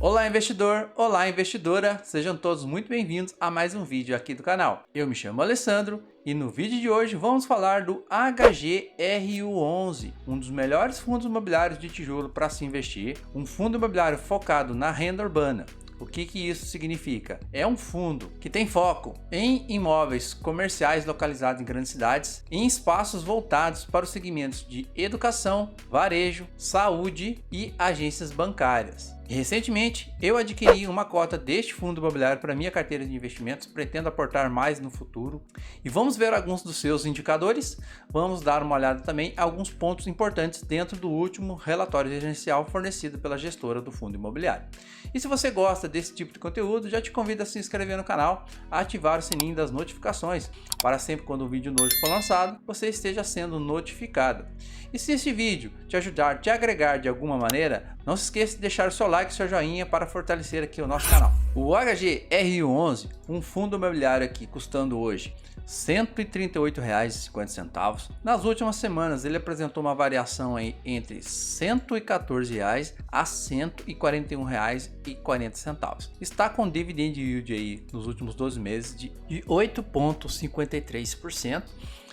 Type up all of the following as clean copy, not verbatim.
Olá investidor, olá investidora, sejam todos muito bem-vindos a mais um vídeo aqui do canal. Eu me chamo Alessandro e no vídeo de hoje vamos falar do HGRU11, um dos melhores fundos imobiliários de tijolo para se investir, um fundo imobiliário focado na renda urbana. O que isso significa? É um fundo que tem foco em imóveis comerciais localizados em grandes cidades, em espaços voltados para os segmentos de educação, varejo, saúde e agências bancárias. Recentemente, eu adquiri uma cota deste fundo imobiliário para minha carteira de investimentos, pretendo aportar mais no futuro. E vamos ver alguns dos seus indicadores, vamos dar uma olhada também a alguns pontos importantes dentro do último relatório gerencial fornecido pela gestora do fundo imobiliário. E se você gosta desse tipo de conteúdo, já te convido a se inscrever no canal, a ativar o sininho das notificações, para sempre quando um vídeo novo for lançado, você esteja sendo notificado. E se este vídeo te ajudar, te agregar de alguma maneira, não se esqueça de deixar o seu like e seu joinha para fortalecer aqui o nosso canal. O HGRU11, um fundo imobiliário aqui custando hoje R$ 138,50. Nas últimas semanas ele apresentou uma variação aí entre R$ 114 a R$ 141,40. Está com dividend yield aí nos últimos 12 meses de 8,53%.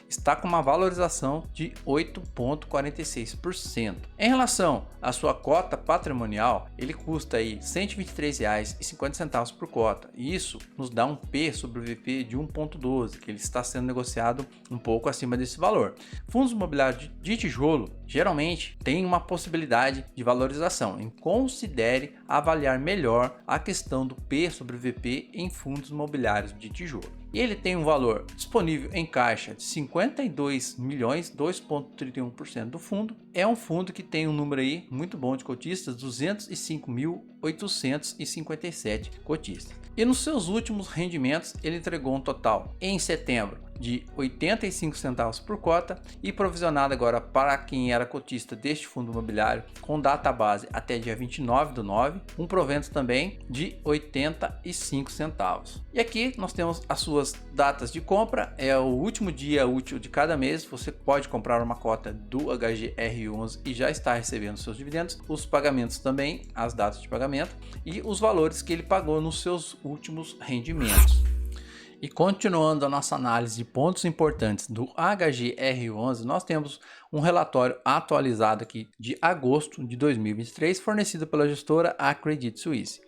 Está com uma valorização de 8,46%. Em relação à sua cota patrimonial, ele custa aí R$ 123,50 por cota. E isso nos dá um P sobre o VP de 1,12, que ele está sendo negociado um pouco acima desse valor. Fundos imobiliários de tijolo geralmente têm uma possibilidade de valorização. Considere avaliar melhor a questão do P sobre o VP em fundos imobiliários de tijolo. E ele tem um valor disponível em caixa de 52 milhões, 2,31% do fundo. É um fundo que tem um número aí muito bom de cotistas, 205.857 cotistas. E nos seus últimos rendimentos ele entregou um total em setembro de 85 centavos por cota e provisionado agora para quem era cotista deste fundo imobiliário com data base até dia 29/9, um provento também de 85 centavos. E aqui nós temos as suas datas de compra, é o último dia útil de cada mês, você pode comprar uma cota do HGRU11 e já está recebendo seus dividendos, os pagamentos também, as datas de pagamento e os valores que ele pagou nos seus últimos rendimentos. E continuando a nossa análise de pontos importantes do HGRU11, nós temos um relatório atualizado aqui de agosto de 2023, fornecido pela gestora Credit Suisse.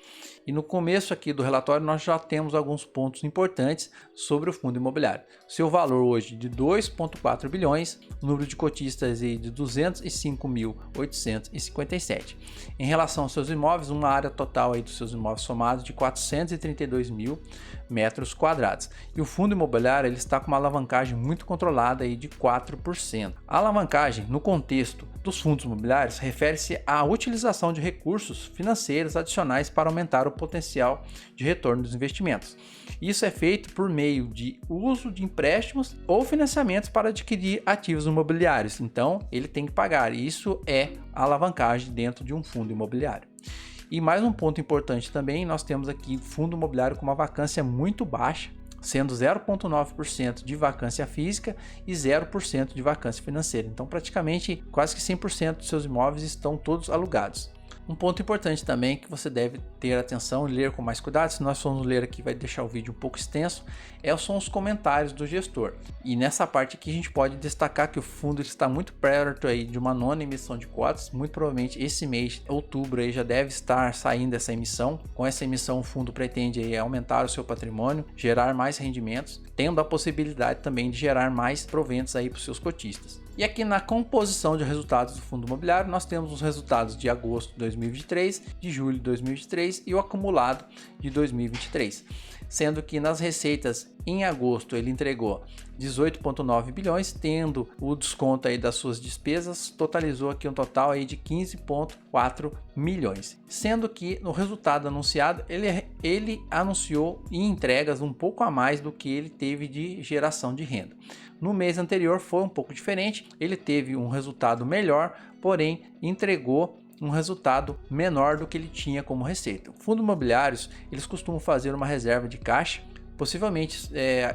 E no começo aqui do relatório nós já temos alguns pontos importantes sobre o fundo imobiliário. Seu valor hoje de 2,4 bilhões, número de cotistas aí de 205.857. Em relação aos seus imóveis, uma área total aí dos seus imóveis somados de 432 mil metros quadrados. E o fundo imobiliário ele está com uma alavancagem muito controlada aí de 4%. A alavancagem no contexto dos fundos imobiliários refere-se à utilização de recursos financeiros adicionais para aumentar o potencial de retorno dos investimentos. Isso é feito por meio de uso de empréstimos ou financiamentos para adquirir ativos imobiliários. Então, ele tem que pagar. Isso é a alavancagem dentro de um fundo imobiliário. E mais um ponto importante também, nós temos aqui fundo imobiliário com uma vacância muito baixa, sendo 0,9% de vacância física e 0% de vacância financeira. Então, praticamente quase que 100% dos seus imóveis estão todos alugados. Um ponto importante também que você deve ter atenção e ler com mais cuidado, se nós formos ler aqui vai deixar o vídeo um pouco extenso, são os comentários do gestor. E nessa parte aqui a gente pode destacar que o fundo está muito perto aí de uma nona emissão de cotas, muito provavelmente esse mês, outubro, aí já deve estar saindo essa emissão. Com essa emissão o fundo pretende aí aumentar o seu patrimônio, gerar mais rendimentos, tendo a possibilidade também de gerar mais proventos aí para os seus cotistas. E aqui na composição de resultados do fundo imobiliário, nós temos os resultados de agosto de 2023, de julho de 2023 e o acumulado de 2023. Sendo que nas receitas em agosto ele entregou 18,9 bilhões, tendo o desconto aí das suas despesas, totalizou aqui um total aí de 15,4 milhões. Sendo que no resultado anunciado, ele anunciou em entregas um pouco a mais do que ele teve de geração de renda. No mês anterior foi um pouco diferente, ele teve um resultado melhor, porém entregou um resultado menor do que ele tinha como receita. Fundos imobiliários, eles costumam fazer uma reserva de caixa, possivelmente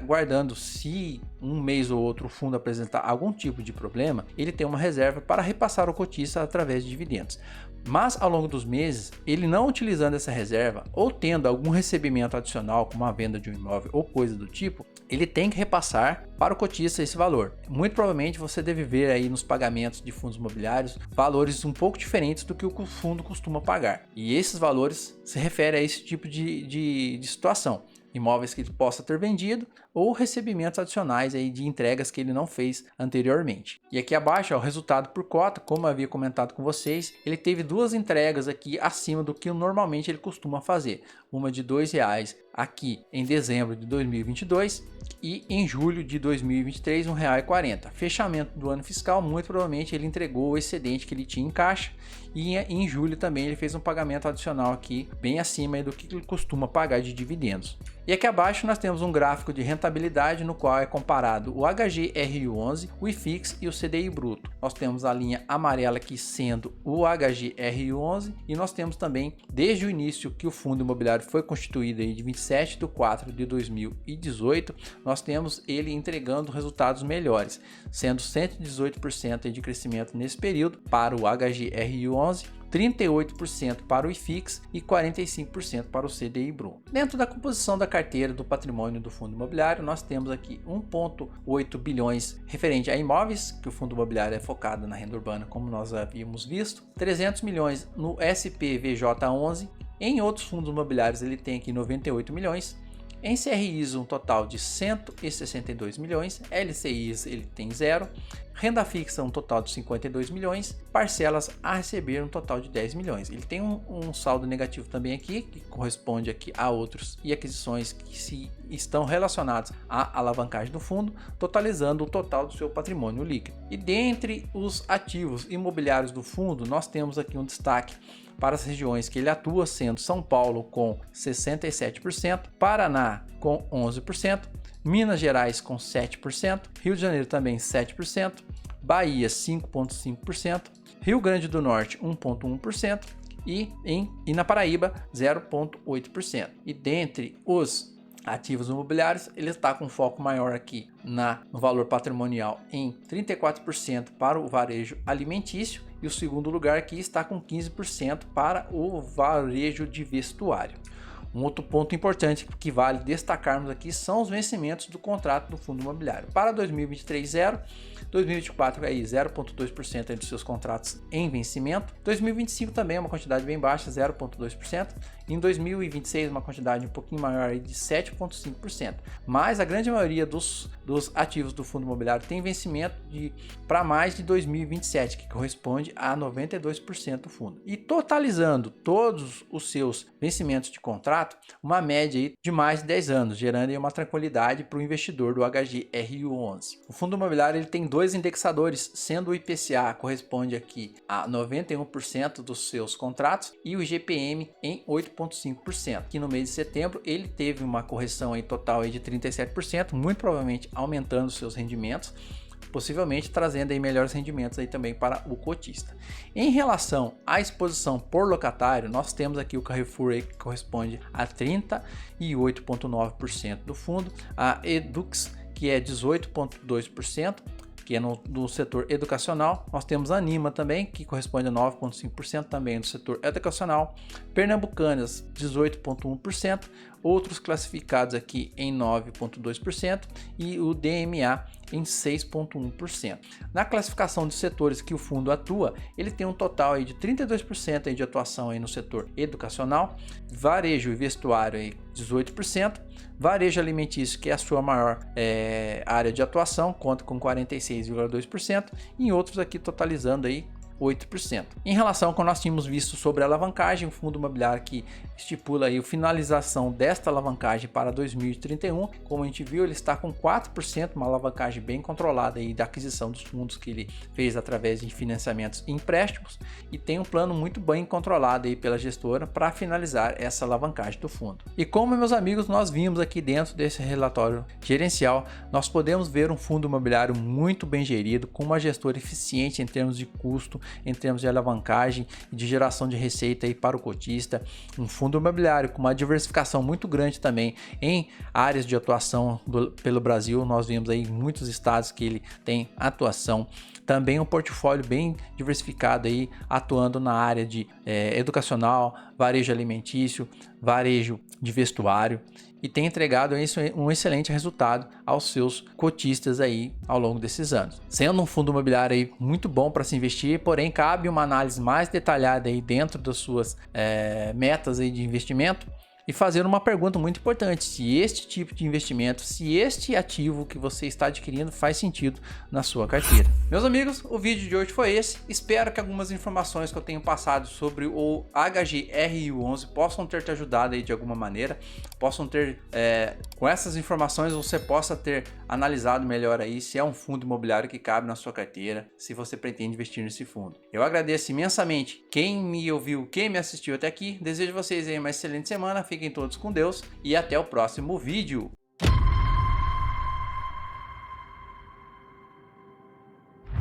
guardando, se um mês ou outro o fundo apresentar algum tipo de problema, ele tem uma reserva para repassar ao cotista através de dividendos. Mas ao longo dos meses, ele não utilizando essa reserva ou tendo algum recebimento adicional, como a venda de um imóvel ou coisa do tipo, ele tem que repassar para o cotista esse valor. Muito provavelmente você deve ver aí nos pagamentos de fundos imobiliários valores um pouco diferentes do que o fundo costuma pagar. E esses valores se referem a esse tipo de situação. Imóveis que ele possa ter vendido ou recebimentos adicionais aí de entregas que ele não fez anteriormente. E aqui abaixo, ó, o resultado por cota, como eu havia comentado com vocês, ele teve 2 entregas aqui acima do que normalmente ele costuma fazer. Uma de R$2 aqui em dezembro de 2022 e em julho de 2023 R$1,40. Fechamento do ano fiscal, muito provavelmente ele entregou o excedente que ele tinha em caixa, e em julho também ele fez um pagamento adicional aqui bem acima do que ele costuma pagar de dividendos. E aqui abaixo nós temos um gráfico de rentabilidade no qual é comparado o HGRU11, o IFIX e o CDI bruto. Nós temos a linha amarela aqui sendo o HGRU11 e nós temos também desde o início que o fundo imobiliário foi constituído aí de 27/4 de 2018, nós temos ele entregando resultados melhores, sendo 118% de crescimento nesse período para o HGRU11, 38% para o IFIX e 45% para o CDI bruto. Dentro da composição da carteira do patrimônio do fundo imobiliário, nós temos aqui 1,8 bilhões referente a imóveis, que o fundo imobiliário é focado na renda urbana, como nós havíamos visto, 300 milhões no SPVJ11, em outros fundos imobiliários ele tem aqui 98 milhões, em CRIs um total de 162 milhões, LCIs ele tem 0, renda fixa um total de 52 milhões, parcelas a receber um total de 10 milhões. Ele tem um saldo negativo também aqui, que corresponde aqui a outros e aquisições que estão relacionados à alavancagem do fundo, totalizando o total do seu patrimônio líquido. E dentre os ativos imobiliários do fundo, nós temos aqui um destaque para as regiões que ele atua, sendo São Paulo com 67%, Paraná com 11%, Minas Gerais com 7%, Rio de Janeiro também 7%, Bahia 5,5%, Rio Grande do Norte 1,1% e na Paraíba 0,8%. E dentre os ativos imobiliários, ele está com foco maior aqui no valor patrimonial em 34% para o varejo alimentício, e o segundo lugar aqui está com 15% para o varejo de vestuário. Um outro ponto importante que vale destacarmos aqui são os vencimentos do contrato do fundo imobiliário. Para 2023, 0. 2024, aí 0,2% dos seus contratos em vencimento. 2025 também é uma quantidade bem baixa, 0,2%. Em 2026, uma quantidade um pouquinho maior, aí de 7,5%. Mas a grande maioria dos ativos do fundo imobiliário tem vencimento para mais de 2027, que corresponde a 92% do fundo. E totalizando todos os seus vencimentos de contrato, uma média aí de mais de 10 anos, gerando aí uma tranquilidade para o investidor do HGRU11. O fundo imobiliário ele tem 2 indexadores, sendo o IPCA corresponde aqui a 91% dos seus contratos e o IGPM em 8,5%. Aqui no mês de setembro ele teve uma correção aí total aí de 37%, muito provavelmente aumentando seus rendimentos, possivelmente trazendo aí melhores rendimentos aí também para o cotista. Em relação à exposição por locatário, nós temos aqui o Carrefour aí, que corresponde a 38,9% do fundo, a Edux, que é 18,2%, que é no setor educacional. Nós temos a Anima também, que corresponde a 9,5% também do setor educacional. Pernambucanas, 18,1%. Outros classificados aqui em 9,2% e o DMA em 6,1%. Na classificação de setores que o fundo atua, ele tem um total aí de 32% aí de atuação aí no setor educacional, varejo e vestuário aí 18%, varejo alimentício, que é a sua maior área de atuação, conta com 46,2%, e outros aqui totalizando aí 8%. Em relação ao que nós tínhamos visto sobre a alavancagem, o fundo imobiliário que estipula aí a finalização desta alavancagem para 2031, como a gente viu, ele está com 4%, uma alavancagem bem controlada aí da aquisição dos fundos que ele fez através de financiamentos e empréstimos, e tem um plano muito bem controlado aí pela gestora para finalizar essa alavancagem do fundo. E como, meus amigos, nós vimos aqui dentro desse relatório gerencial, nós podemos ver um fundo imobiliário muito bem gerido, com uma gestora eficiente em termos de custo, em termos de alavancagem e de geração de receita aí para o cotista. Um fundo imobiliário com uma diversificação muito grande também em áreas de atuação pelo Brasil. Nós vimos aí muitos estados que ele tem atuação. Também um portfólio bem diversificado aí, atuando na área de educacional, varejo alimentício, varejo de vestuário, e tem entregado isso, um excelente resultado aos seus cotistas aí ao longo desses anos. Sendo um fundo imobiliário aí muito bom para se investir, porém cabe uma análise mais detalhada aí dentro das suas metas aí de investimento, e fazer uma pergunta muito importante: se este tipo de investimento, se este ativo que você está adquirindo faz sentido na sua carteira. Meus amigos, o vídeo de hoje foi esse. Espero que algumas informações que eu tenho passado sobre o HGRI11 possam ter te ajudado aí de alguma maneira, possam ter, com essas informações você possa ter analisado melhor aí se é um fundo imobiliário que cabe na sua carteira, se você pretende investir nesse fundo. Eu agradeço imensamente quem me ouviu, quem me assistiu até aqui. Desejo a vocês aí uma excelente semana. Fiquem todos com Deus e até o próximo vídeo.